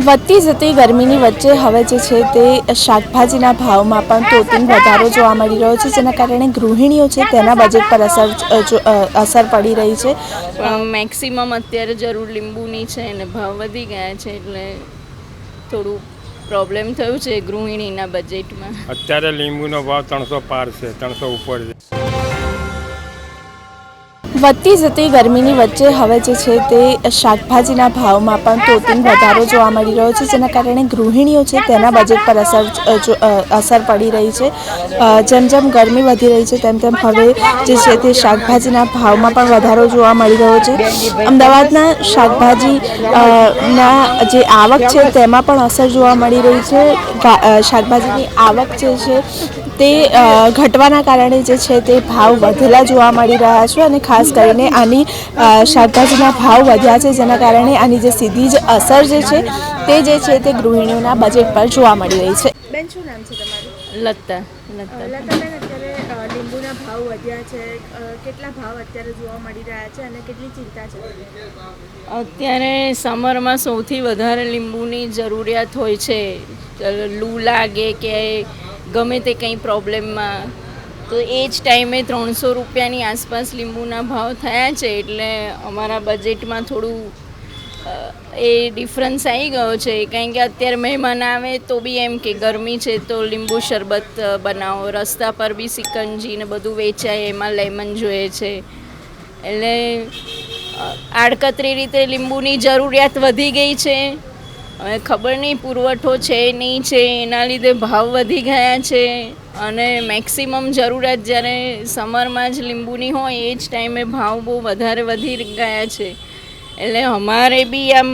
વધતી જતી ગરમીની વચ્ચે હવે જે છે તે શાકભાજીના ભાવમાં પણ તોતિંગ વધારો જોવા મળી રહ્યો છે, જેના કારણે ગૃહિણીઓ છે તેના બજેટ પર અસર પડી રહી છે. મેક્સિમમ અત્યારે જરૂર લીંબુની છે અને ભાવ વધી ગયા છે એટલે થોડું પ્રોબ્લેમ થયું છે ગૃહિણીના બજેટમાં. અત્યારે લીંબુનો ભાવ 300 પાર છે, 300 ઉપર છે. વધતી જતી ગરમીની વચ્ચે હવે જે છે તે શાકભાજીના ભાવમાં પણ તોતિંગ વધારો જોવા મળી રહ્યો છે, જેના કારણે ગૃહિણીઓ છે તેના બજેટ પર અસર પડી રહી છે. જેમ જેમ ગરમી વધી રહી છે તેમ તેમ હવે જે છે તે શાકભાજીના ભાવમાં પણ વધારો જોવા મળી રહ્યો છે. અમદાવાદના શાકભાજી ના જે આવક છે તેમાં પણ અસર જોવા મળી રહી છે. શાકભાજીની આવક જે છે તે ઘટવાના કારણે જે છે તે ભાવ વધેલા જોવા મળી રહ્યા છે અને ખાસ કરીને આની શાકભાજીના ભાવ વધ્યા છે, જેના કારણે આની જે સીધી જ અસર જે છે તે ગૃહિણીઓના બજેટ પર જોવા મળી રહી છે. બેન, શું નામ છે તમારું? લતા. લતાબેન, અત્યારે લીંબુના ભાવ વધ્યા છે, કેટલા ભાવ અત્યારે જોવા મળી રહ્યા છે અને કેટલી ચિંતા છે? અત્યારે સમરમાં સૌથી વધારે લીંબુની જરૂરિયાત હોય છે. લૂ લાગે કે ગમે તે કંઈ પ્રોબ્લેમમાં, તો એ જ ટાઈમે 300 રૂપિયાની આસપાસ લીંબુના ભાવ થયા છે એટલે અમારા બજેટમાં થોડું એ ડિફરન્સ આવી ગયો છે. કારણ કે અત્યારે મહેમાન આવે તો બી એમ કે ગરમી છે તો લીંબુ શરબત બનાવો, રસ્તા પર બી સિકંજી ને બધું વેચાય, એમાં લેમન જોઈએ છે. એટલે આડકતરી રીતે લીંબુની જરૂરિયાત વધી ગઈ છે. હવે ખબર નહીં પુરવઠો છે નહીં છે, એના લીધે ભાવ વધી ગયા છે અને મેક્સિમમ જરૂરિયાત જ્યારે સમરમાં જ લીંબુની હોય એ જ ટાઈમે ભાવ બહુ વધારે વધી ગયા છે. એટલે અમારે બી આમ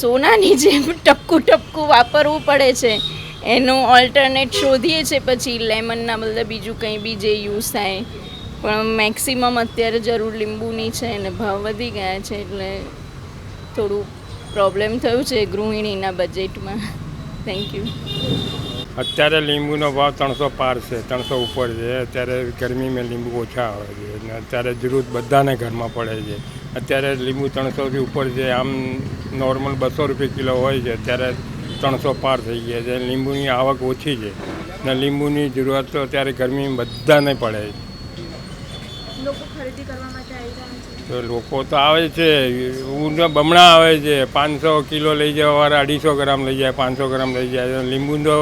સોનાની જેમ ટપકું ટપકું વાપરવું પડે છે. એનું ઓલ્ટરનેટ શોધીએ છીએ પછી લેમનના બદલે બીજું કંઈ બી જે યુઝ થાય, પણ મેક્સિમમ અત્યારે જરૂર લીંબુની છે અને ભાવ વધી ગયા છે એટલે થોડું પ્રોબ્લેમ થયું છે ગૃહિણીના બજેટમાં. Thank you. અત્યારે લીંબુનો ભાવ 300 પાર છે, 300 ઉપર છે. અત્યારે ગરમીમાં લીંબુ ઓછા આવે છે અને અત્યારે જરૂર બધાને ઘરમાં પડે છે. અત્યારે લીંબુ 300થી ઉપર છે. આમ નોર્મલ 200 રૂપિયા કિલો હોય છે, અત્યારે 300 પાર થઈ ગયા છે. લીંબુની આવક ઓછી છે અને લીંબુની જરૂરત તો અત્યારે ગરમીમાં બધાને પડે છે. લોકો ખરીદી કરવા માટે આવી રહ્યા છે. તો લોકો તો આવે છે, બમણા આવે છે. 500 કિલો લઈ જવાવાળા 250 ગ્રામ લઈ જાય, 500 ગ્રામ લઈ જાય. લીંબુ તો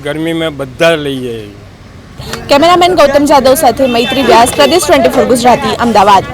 ગરમીમાં બધા લઈ જાય. કેમેરામેન ગૌતમ જાદવ સાથે મૈત્રી વ્યાસ, પ્રદેશ 24 ગુજરાતી, અમદાવાદ.